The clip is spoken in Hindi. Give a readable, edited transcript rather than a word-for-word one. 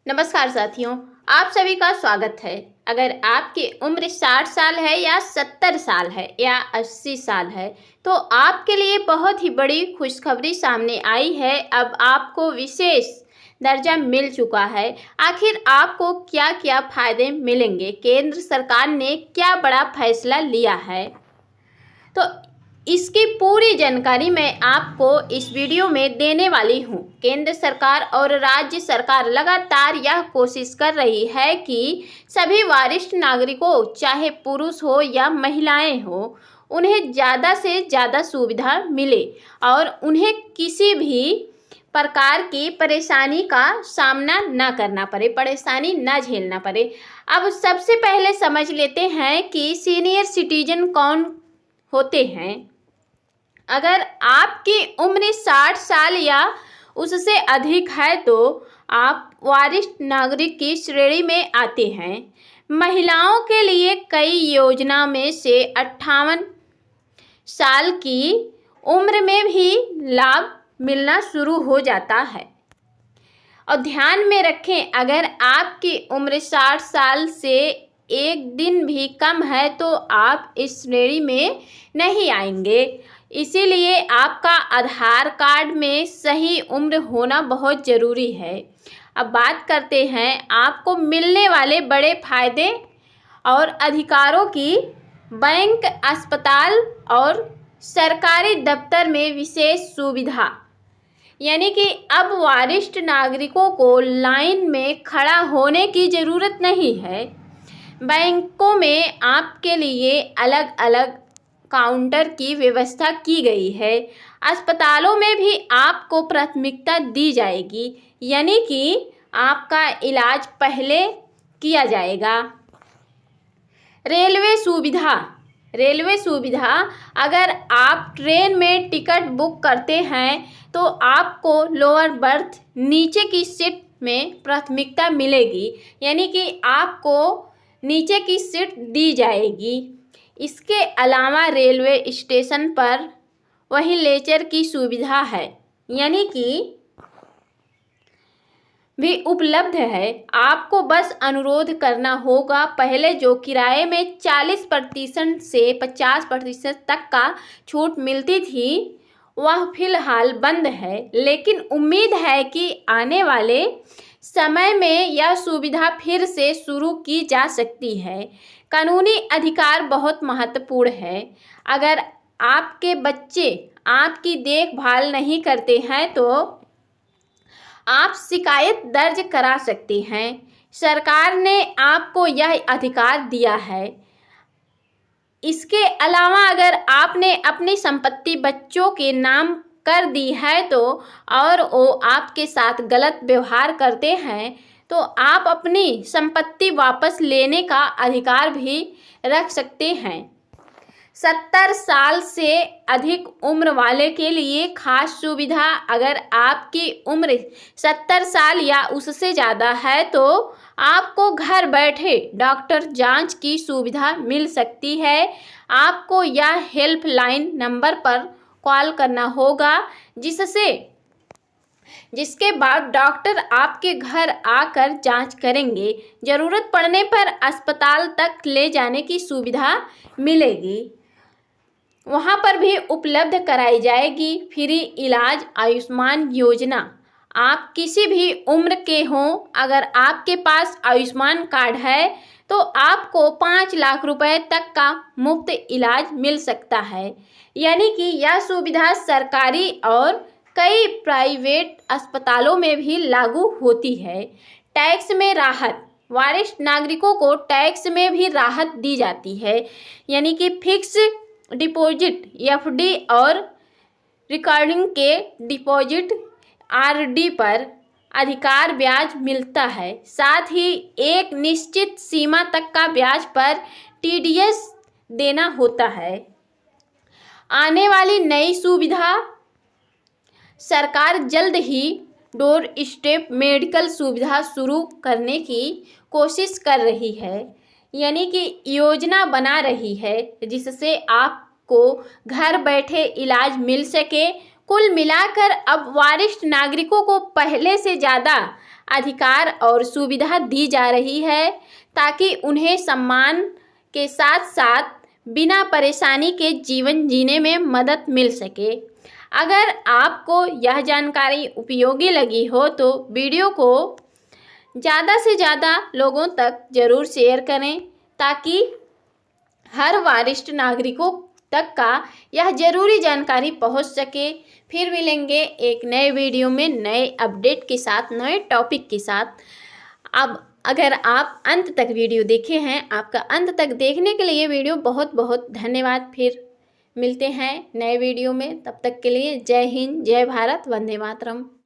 नमस्कार साथियों, आप सभी का स्वागत है। अगर आपकी उम्र 60 साल है या 70 साल है या 80 साल है तो आपके लिए बहुत ही बड़ी खुशखबरी सामने आई है। अब आपको विशेष दर्जा मिल चुका है। आखिर आपको क्या क्या फायदे मिलेंगे, केंद्र सरकार ने क्या बड़ा फैसला लिया है, तो इसकी पूरी जानकारी मैं आपको इस वीडियो में देने वाली हूँ। केंद्र सरकार और राज्य सरकार लगातार यह कोशिश कर रही है कि सभी वरिष्ठ नागरिकों, चाहे पुरुष हो या महिलाएं हो, उन्हें ज़्यादा से ज़्यादा सुविधा मिले और उन्हें किसी भी प्रकार की परेशानी का सामना न करना पड़े, परेशानी न झेलना पड़े। अब सबसे पहले समझ लेते हैं कि सीनियर सिटीजन कौन होते हैं। अगर आपकी उम्र 60 साल या उससे अधिक है तो आप वरिष्ठ नागरिक की श्रेणी में आते हैं। महिलाओं के लिए कई योजना में से 58 साल की उम्र में भी लाभ मिलना शुरू हो जाता है। और ध्यान में रखें, अगर आपकी उम्र 60 साल से एक दिन भी कम है तो आप इस श्रेणी में नहीं आएंगे। इसीलिए आपका आधार कार्ड में सही उम्र होना बहुत ज़रूरी है। अब बात करते हैं आपको मिलने वाले बड़े फायदे और अधिकारों की। बैंक, अस्पताल और सरकारी दफ्तर में विशेष सुविधा, यानी कि अब वरिष्ठ नागरिकों को लाइन में खड़ा होने की ज़रूरत नहीं है। बैंकों में आपके लिए अलग अलग काउंटर की व्यवस्था की गई है। अस्पतालों में भी आपको प्राथमिकता दी जाएगी, यानी कि आपका इलाज पहले किया जाएगा। रेलवे सुविधा, अगर आप ट्रेन में टिकट बुक करते हैं तो आपको लोअर बर्थ, नीचे की सीट में प्राथमिकता मिलेगी, यानी कि आपको नीचे की सीट दी जाएगी। इसके अलावा रेलवे स्टेशन पर वही लेचर की सुविधा है, यानी कि भी उपलब्ध है। आपको बस अनुरोध करना होगा। पहले जो किराए में 40% से 50% तक का छूट मिलती थी वह फिलहाल बंद है, लेकिन उम्मीद है कि आने वाले समय में यह सुविधा फिर से शुरू की जा सकती है। कानूनी अधिकार बहुत महत्वपूर्ण है। अगर आपके बच्चे आपकी देखभाल नहीं करते हैं तो आप शिकायत दर्ज करा सकते हैं। सरकार ने आपको यह अधिकार दिया है। इसके अलावा अगर आपने अपनी संपत्ति बच्चों के नाम कर दी है तो और वो आपके साथ गलत व्यवहार करते हैं तो आप अपनी संपत्ति वापस लेने का अधिकार भी रख सकते हैं। 70 साल से अधिक उम्र वाले के लिए खास सुविधा, अगर आपकी उम्र 70 साल या उससे ज़्यादा है तो आपको घर बैठे डॉक्टर जांच की सुविधा मिल सकती है। आपको यह हेल्पलाइन नंबर पर कॉल करना होगा, जिसके बाद डॉक्टर आपके घर आकर जांच करेंगे। ज़रूरत पड़ने पर अस्पताल तक ले जाने की सुविधा मिलेगी, वहां पर भी उपलब्ध कराई जाएगी। फ्री इलाज, आयुष्मान योजना, आप किसी भी उम्र के हों, अगर आपके पास आयुष्मान कार्ड है तो आपको 5 लाख रुपए तक का मुफ्त इलाज मिल सकता है, यानी कि यह सुविधा सरकारी और कई प्राइवेट अस्पतालों में भी लागू होती है। टैक्स में राहत, वरिष्ठ नागरिकों को टैक्स में भी राहत दी जाती है, यानी कि फिक्स डिपॉजिट एफडी और रिकरिंग के डिपॉजिट आरडी पर अधिकार ब्याज मिलता है। साथ ही एक निश्चित सीमा तक का ब्याज पर टीडीएस देना होता है। आने वाली नई सुविधा, सरकार जल्द ही डोर स्टेप मेडिकल सुविधा शुरू करने की कोशिश कर रही है, यानी कि योजना बना रही है जिससे आपको घर बैठे इलाज मिल सके। कुल मिलाकर अब वरिष्ठ नागरिकों को पहले से ज़्यादा अधिकार और सुविधा दी जा रही है ताकि उन्हें सम्मान के साथ साथ बिना परेशानी के जीवन जीने में मदद मिल सके। अगर आपको यह जानकारी उपयोगी लगी हो तो वीडियो को ज़्यादा से ज़्यादा लोगों तक ज़रूर शेयर करें ताकि हर वरिष्ठ नागरिकों तक का यह ज़रूरी जानकारी पहुंच सके। फिर मिलेंगे एक नए वीडियो में नए अपडेट के साथ, नए टॉपिक के साथ। अब अगर आप अंत तक वीडियो देखे हैं, आपका अंत तक देखने के लिए वीडियो बहुत बहुत धन्यवाद। फिर मिलते हैं नए वीडियो में, तब तक के लिए जय हिंद, जय भारत, वंदे मातरम।